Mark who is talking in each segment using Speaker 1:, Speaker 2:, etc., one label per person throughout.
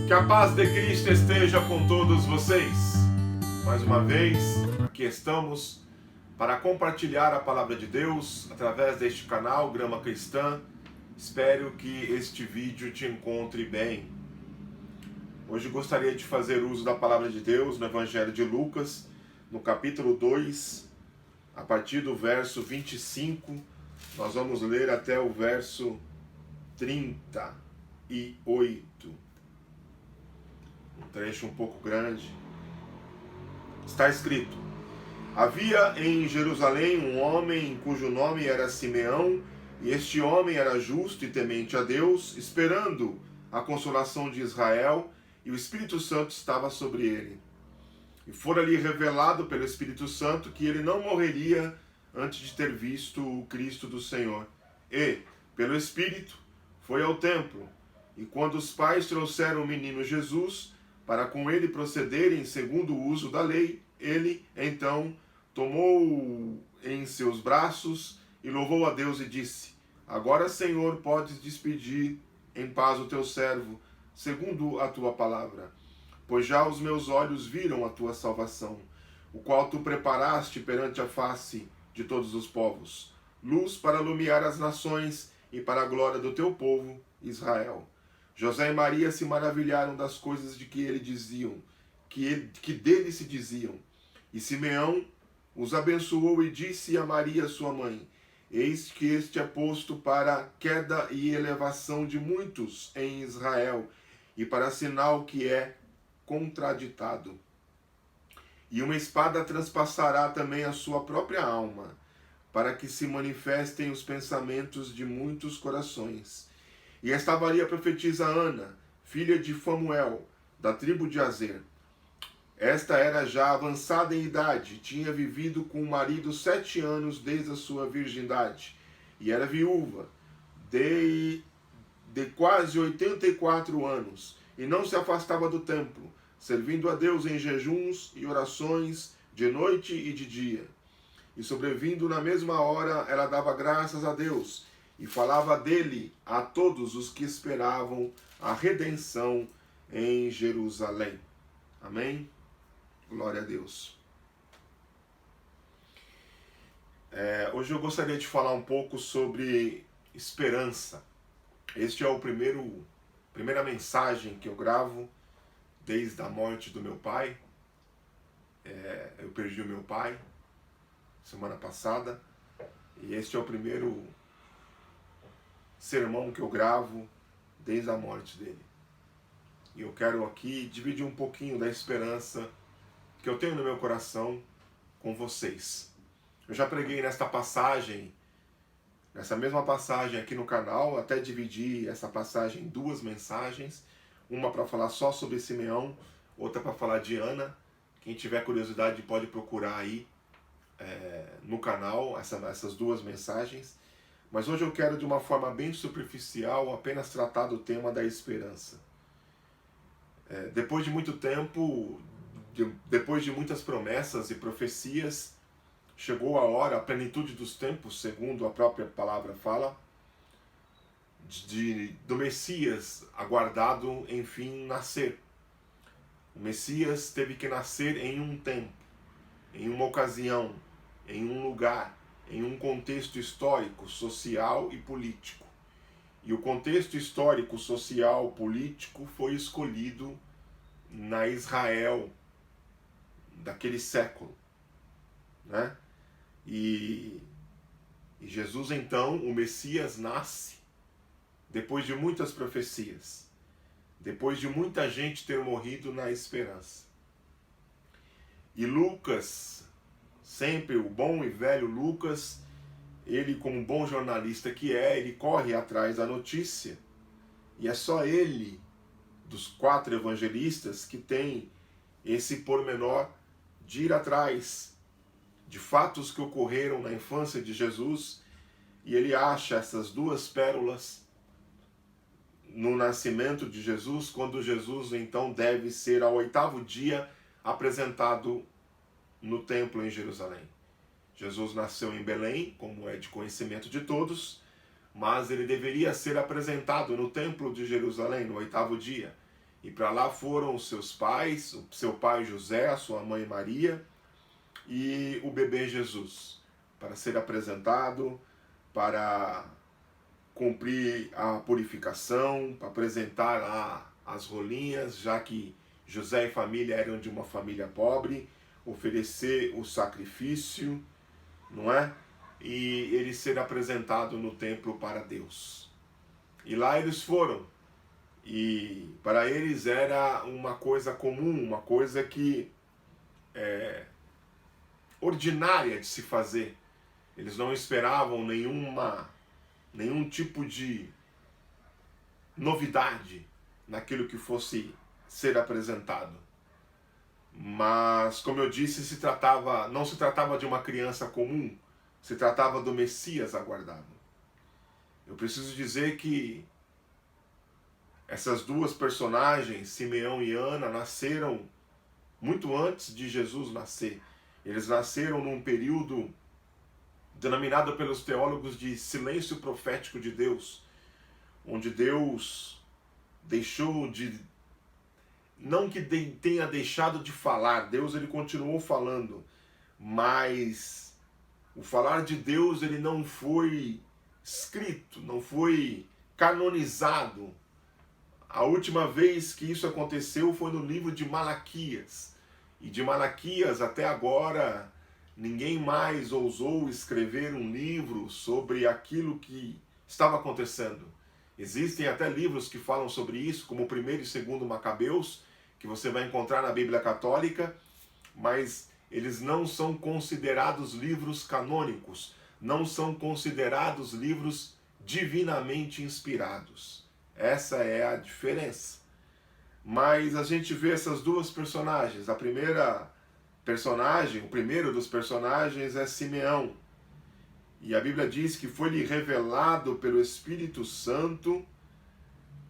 Speaker 1: Que a paz de Cristo esteja com todos vocês. Mais uma vez, aqui estamos para compartilhar a palavra de Deus através deste canal Grama Cristã. Espero que este vídeo te encontre bem. Hoje gostaria de fazer uso da palavra de Deus no Evangelho de Lucas, no capítulo 2, a partir do verso 25. Nós vamos ler até o verso 38. Um trecho um pouco grande. Está escrito: havia em Jerusalém um homem cujo nome era Simeão, e este homem era justo e temente a Deus, esperando a consolação de Israel, e o Espírito Santo estava sobre ele. E fora-lhe revelado pelo Espírito Santo que ele não morreria antes de ter visto o Cristo do Senhor. E, pelo Espírito, foi ao templo, e quando os pais trouxeram o menino Jesus, para com ele procederem segundo o uso da lei, ele, então, tomou-o em seus braços e louvou a Deus e disse: agora, Senhor, podes despedir em paz o teu servo, segundo a tua palavra. Pois já os meus olhos viram a tua salvação, o qual tu preparaste perante a face de todos os povos, luz para iluminar as nações e para a glória do teu povo, Israel. José e Maria se maravilharam das coisas de que ele diziam, que dele se diziam. E Simeão os abençoou e disse a Maria, sua mãe: eis que este é posto para a queda e elevação de muitos em Israel, e para sinal que é contraditado. E uma espada transpassará também a sua própria alma, para que se manifestem os pensamentos de muitos corações. E esta Maria profetiza Ana, filha de Famuel, da tribo de Azer. Esta era já avançada em idade, tinha vivido com o marido 7 anos desde a sua virgindade, e era viúva de quase 84 anos, e não se afastava do templo, servindo a Deus em jejuns e orações de noite e de dia. E sobrevindo na mesma hora, ela dava graças a Deus, e falava dele a todos os que esperavam a redenção em Jerusalém. Amém? Glória a Deus. Hoje eu gostaria de falar um pouco sobre esperança. Este é primeira mensagem que eu gravo desde a morte do meu pai. Eu perdi o meu pai semana passada, e este é o primeiro sermão que eu gravo desde a morte dele. E eu quero aqui dividir um pouquinho da esperança que eu tenho no meu coração com vocês. Eu já preguei nessa mesma passagem aqui no canal, até dividi essa passagem em 2 mensagens, uma para falar só sobre Simeão, outra para falar de Ana. Quem tiver curiosidade pode procurar aí no canal essas 2 mensagens. Mas hoje eu quero, de uma forma bem superficial, apenas tratar do tema da esperança. Depois de muito tempo, depois de muitas promessas e profecias, chegou a hora, a plenitude dos tempos, segundo a própria palavra fala, do Messias aguardado, enfim, nascer. O Messias teve que nascer em um tempo, em uma ocasião, em um lugar, em um contexto histórico, social e político. E o contexto histórico, social, político foi escolhido na Israel daquele século, né? E Jesus, então, o Messias, nasce depois de muitas profecias, depois de muita gente ter morrido na esperança. E Lucas, sempre o bom e velho Lucas, ele, como bom jornalista que ele corre atrás da notícia, e é só ele, dos 4 evangelistas, que tem esse pormenor de ir atrás de fatos que ocorreram na infância de Jesus, e ele acha essas 2 pérolas no nascimento de Jesus, quando Jesus então deve ser ao 8º dia apresentado no templo em Jerusalém. Jesus nasceu em Belém, como é de conhecimento de todos, mas ele deveria ser apresentado no templo de Jerusalém no 8º dia. E para lá foram os seus pais, o seu pai José, a sua mãe Maria e o bebê Jesus, para ser apresentado, para cumprir a purificação, para apresentar lá as rolinhas, já que José e família eram de uma família pobre, oferecer o sacrifício, não é? E ele ser apresentado no templo para Deus. E lá eles foram. E para eles era uma coisa comum, uma coisa que ordinária de se fazer. Eles não esperavam nenhum tipo de novidade naquilo que fosse ser apresentado. Mas, como eu disse, não se tratava de uma criança comum, se tratava do Messias aguardado. Eu preciso dizer que essas duas personagens, Simeão e Ana, nasceram muito antes de Jesus nascer. Eles nasceram num período denominado pelos teólogos de silêncio profético de Deus, onde Deus deixou de... Não que tenha deixado de falar, Deus ele continuou falando, mas o falar de Deus ele não foi escrito, não foi canonizado. A última vez que isso aconteceu foi no livro de Malaquias. E de Malaquias até agora, ninguém mais ousou escrever um livro sobre aquilo que estava acontecendo. Existem até livros que falam sobre isso, como o 1º e 2º Macabeus, que você vai encontrar na Bíblia Católica, mas eles não são considerados livros canônicos, não são considerados livros divinamente inspirados. Essa é a diferença. Mas a gente vê essas duas personagens. A primeira personagem, o primeiro dos personagens é Simeão. E a Bíblia diz que foi-lhe revelado pelo Espírito Santo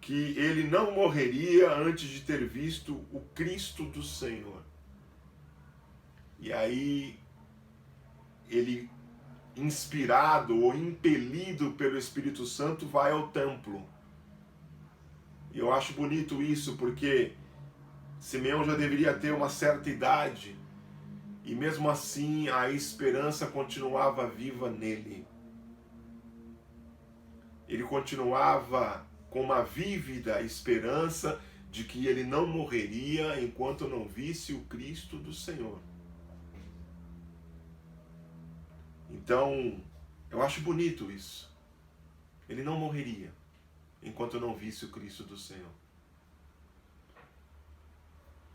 Speaker 1: que ele não morreria antes de ter visto o Cristo do Senhor. E aí, ele, inspirado ou impelido pelo Espírito Santo, vai ao templo. E eu acho bonito isso, porque Simeão já deveria ter uma certa idade, e mesmo assim a esperança continuava viva nele. Ele continuava com uma vívida esperança de que ele não morreria enquanto não visse o Cristo do Senhor. Então, eu acho bonito isso. Ele não morreria enquanto não visse o Cristo do Senhor.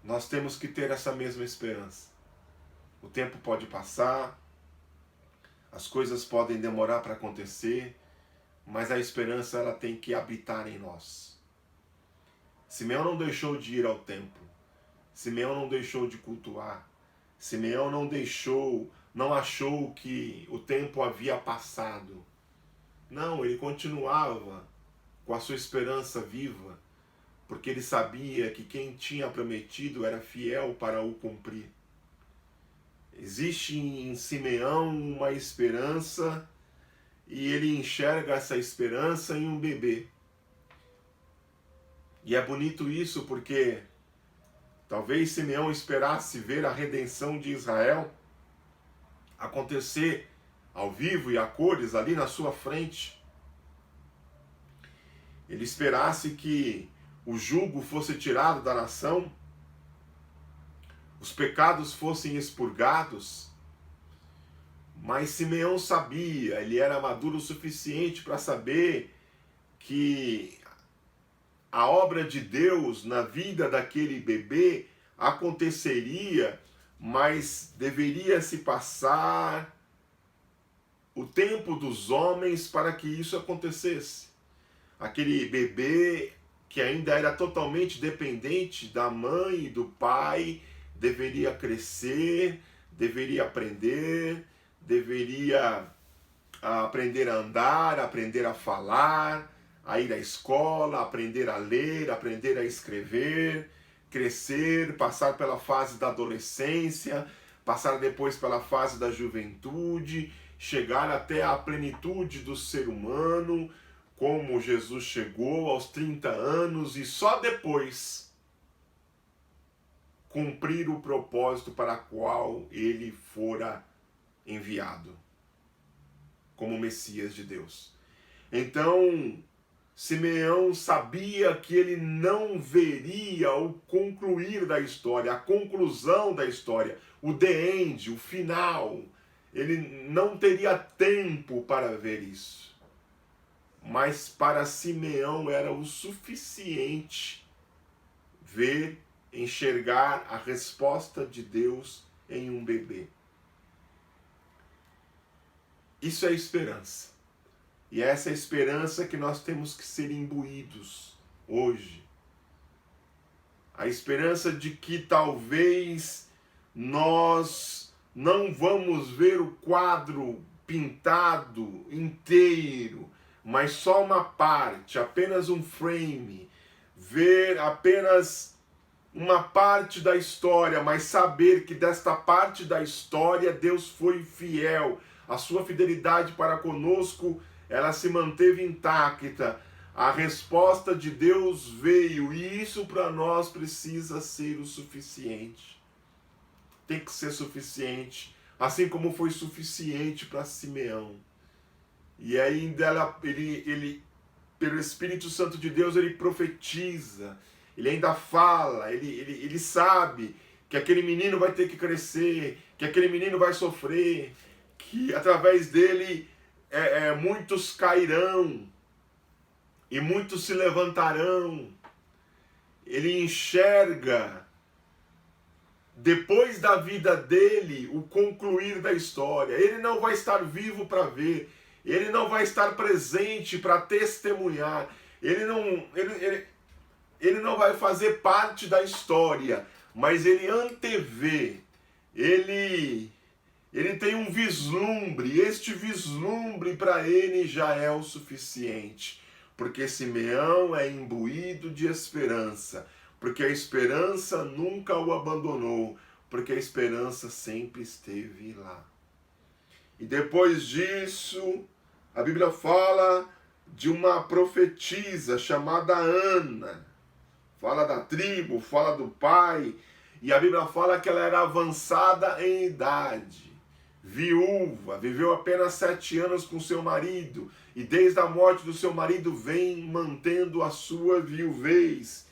Speaker 1: Nós temos que ter essa mesma esperança. O tempo pode passar, as coisas podem demorar para acontecer, mas a esperança ela tem que habitar em nós. Simeão não deixou de ir ao templo. Simeão não deixou de cultuar. Simeão não achou que o tempo havia passado. Não, ele continuava com a sua esperança viva, porque ele sabia que quem tinha prometido era fiel para o cumprir. Existe em Simeão uma esperança, e ele enxerga essa esperança em um bebê. E é bonito isso porque talvez Simeão esperasse ver a redenção de Israel acontecer ao vivo e a cores ali na sua frente. Ele esperasse que o jugo fosse tirado da nação, os pecados fossem expurgados. Mas Simeão sabia, ele era maduro o suficiente para saber que a obra de Deus na vida daquele bebê aconteceria, mas deveria se passar o tempo dos homens para que isso acontecesse. Aquele bebê que ainda era totalmente dependente da mãe e do pai, deveria crescer, deveria aprender a andar, aprender a falar, a ir à escola, aprender a ler, aprender a escrever, crescer, passar pela fase da adolescência, passar depois pela fase da juventude, chegar até a plenitude do ser humano, como Jesus chegou aos 30 anos, e só depois cumprir o propósito para o qual ele fora enviado, como Messias de Deus. Então, Simeão sabia que ele não veria o concluir da história, a conclusão da história, o the end, o final. Ele não teria tempo para ver isso. Mas para Simeão era o suficiente ver, enxergar a resposta de Deus em um bebê. Isso é esperança. E é essa esperança que nós temos que ser imbuídos hoje. A esperança de que talvez nós não vamos ver o quadro pintado inteiro, mas só uma parte, apenas um frame, ver apenas uma parte da história, mas saber que desta parte da história Deus foi fiel, a sua fidelidade para conosco, ela se manteve intacta, a resposta de Deus veio, e isso para nós precisa ser o suficiente. Tem que ser suficiente, assim como foi suficiente para Simeão. E ainda ele, pelo Espírito Santo de Deus, ele profetiza, ele ainda fala, ele sabe que aquele menino vai ter que crescer, que aquele menino vai sofrer, que através dele muitos cairão e muitos se levantarão. Ele enxerga, depois da vida dele, o concluir da história. Ele não vai estar vivo para ver, ele não vai estar presente para testemunhar, ele não vai fazer parte da história, mas ele antevê, ele tem um vislumbre, este vislumbre para ele já é o suficiente, porque Simeão é imbuído de esperança, porque a esperança nunca o abandonou, porque a esperança sempre esteve lá. E depois disso, a Bíblia fala de uma profetisa chamada Ana, fala da tribo, fala do pai, e a Bíblia fala que ela era avançada em idade, viúva, viveu apenas 7 anos com seu marido, e desde a morte do seu marido vem mantendo a sua viuvez,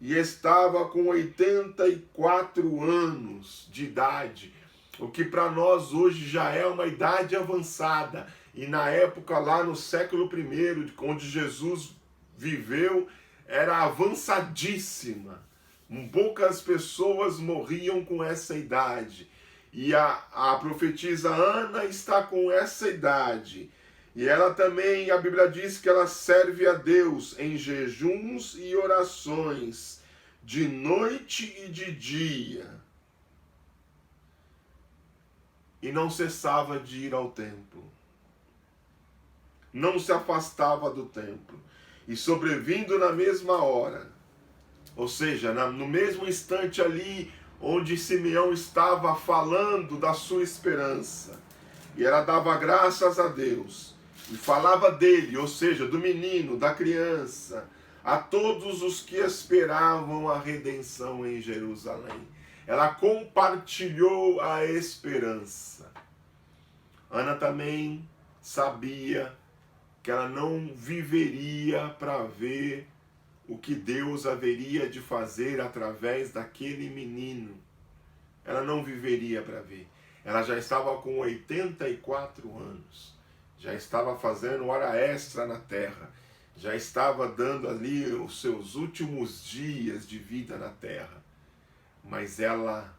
Speaker 1: e estava com 84 anos de idade, o que para nós hoje já é uma idade avançada, e na época lá no século I, onde Jesus viveu, era avançadíssima. Poucas pessoas morriam com essa idade. E a profetisa Ana está com essa idade. E ela também, a Bíblia diz que ela serve a Deus em jejuns e orações, de noite e de dia. E não cessava de ir ao templo. Não se afastava do templo. E sobrevindo na mesma hora, ou seja, no mesmo instante ali onde Simeão estava falando da sua esperança, e ela dava graças a Deus, e falava dele, ou seja, do menino, da criança, a todos os que esperavam a redenção em Jerusalém. Ela compartilhou a esperança. Ana também sabia que ela não viveria para ver o que Deus haveria de fazer através daquele menino. Ela não viveria para ver. Ela já estava com 84 anos. Já estava fazendo hora extra na terra. Já estava dando ali os seus últimos dias de vida na terra. Mas ela,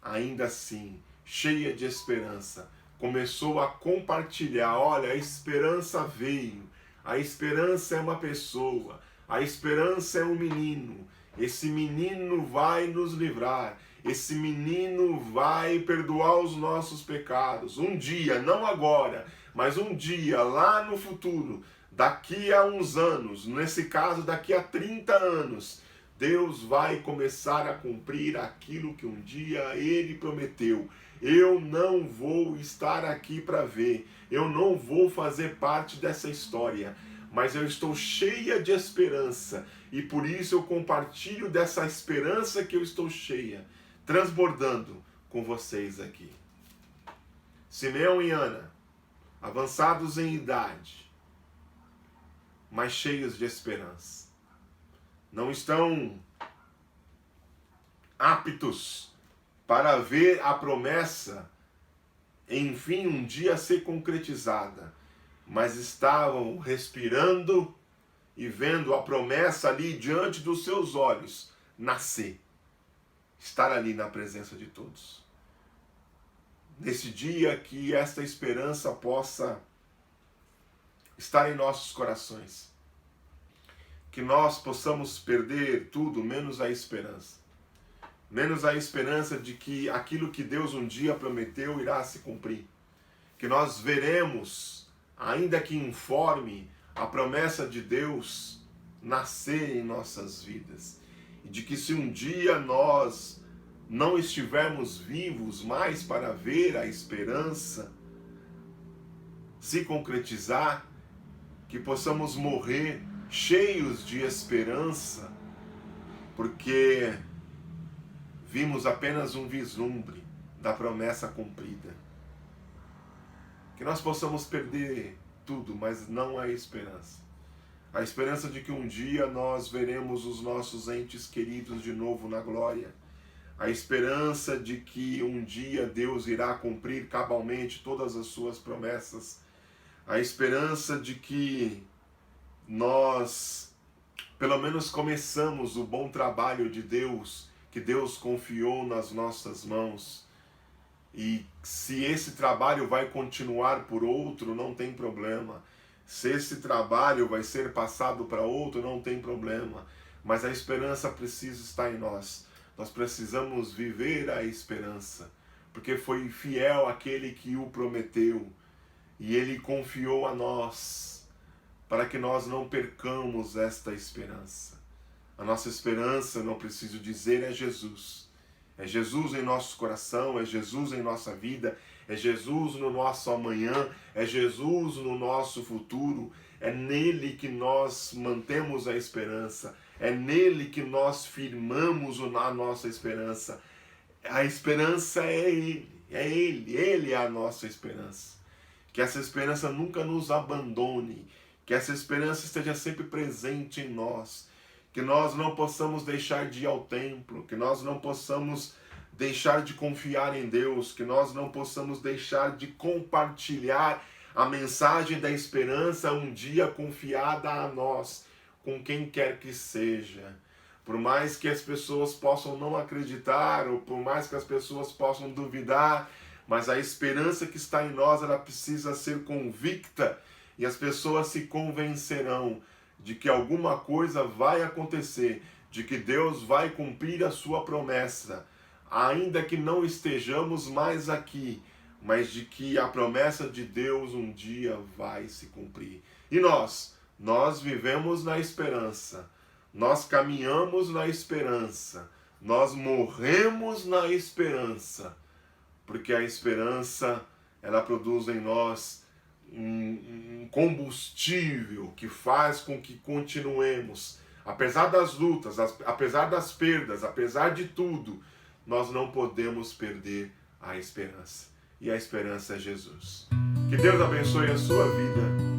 Speaker 1: ainda assim, cheia de esperança, começou a compartilhar. Olha, a esperança veio. A esperança é uma pessoa. A esperança é um menino. Esse menino vai nos livrar. Esse menino vai perdoar os nossos pecados. Um dia, não agora, mas um dia, lá no futuro, daqui a uns anos, nesse caso daqui a 30 anos, Deus vai começar a cumprir aquilo que um dia Ele prometeu. Eu não vou estar aqui para ver. Eu não vou fazer parte dessa história. mas eu estou cheia de esperança, e por isso eu compartilho dessa esperança que eu estou cheia, transbordando com vocês aqui. Simeão e Ana, avançados em idade, mas cheios de esperança, não estão aptos para ver a promessa, enfim, um dia ser concretizada, mas estavam respirando e vendo a promessa ali diante dos seus olhos nascer, estar ali na presença de todos. Nesse dia, que esta esperança possa estar em nossos corações, que nós possamos perder tudo menos a esperança de que aquilo que Deus um dia prometeu irá se cumprir, que nós veremos, ainda que informe, a promessa de Deus nascer em nossas vidas, e de que se um dia nós não estivermos vivos mais para ver a esperança se concretizar, que possamos morrer cheios de esperança, porque vimos apenas um vislumbre da promessa cumprida. Que nós possamos perder tudo, mas não a esperança. A esperança de que um dia nós veremos os nossos entes queridos de novo na glória. A esperança de que um dia Deus irá cumprir cabalmente todas as suas promessas. A esperança de que nós, pelo menos, começamos o bom trabalho de Deus, que Deus confiou nas nossas mãos. E se esse trabalho vai continuar por outro, não tem problema. Se esse trabalho vai ser passado para outro, não tem problema. Mas a esperança precisa estar em nós. Nós precisamos viver a esperança, porque foi fiel aquele que o prometeu, e ele confiou a nós, para que nós não percamos esta esperança. A nossa esperança, não preciso dizer, é Jesus. É Jesus em nosso coração, é Jesus em nossa vida, é Jesus no nosso amanhã, é Jesus no nosso futuro. É nele que nós mantemos a esperança, é nele que nós firmamos a nossa esperança. A esperança é Ele é a nossa esperança. Que essa esperança nunca nos abandone, que essa esperança esteja sempre presente em nós, que nós não possamos deixar de ir ao templo, que nós não possamos deixar de confiar em Deus, que nós não possamos deixar de compartilhar a mensagem da esperança um dia confiada a nós, com quem quer que seja. Por mais que as pessoas possam não acreditar, ou por mais que as pessoas possam duvidar, mas a esperança que está em nós, ela precisa ser convicta, e as pessoas se convencerão de que alguma coisa vai acontecer, de que Deus vai cumprir a sua promessa, ainda que não estejamos mais aqui, mas de que a promessa de Deus um dia vai se cumprir. E nós vivemos na esperança, nós caminhamos na esperança, nós morremos na esperança, porque a esperança, ela produz em nós um combustível que faz com que continuemos, apesar das lutas, apesar das perdas, apesar de tudo, nós não podemos perder a esperança. E a esperança é Jesus. Que Deus abençoe a sua vida.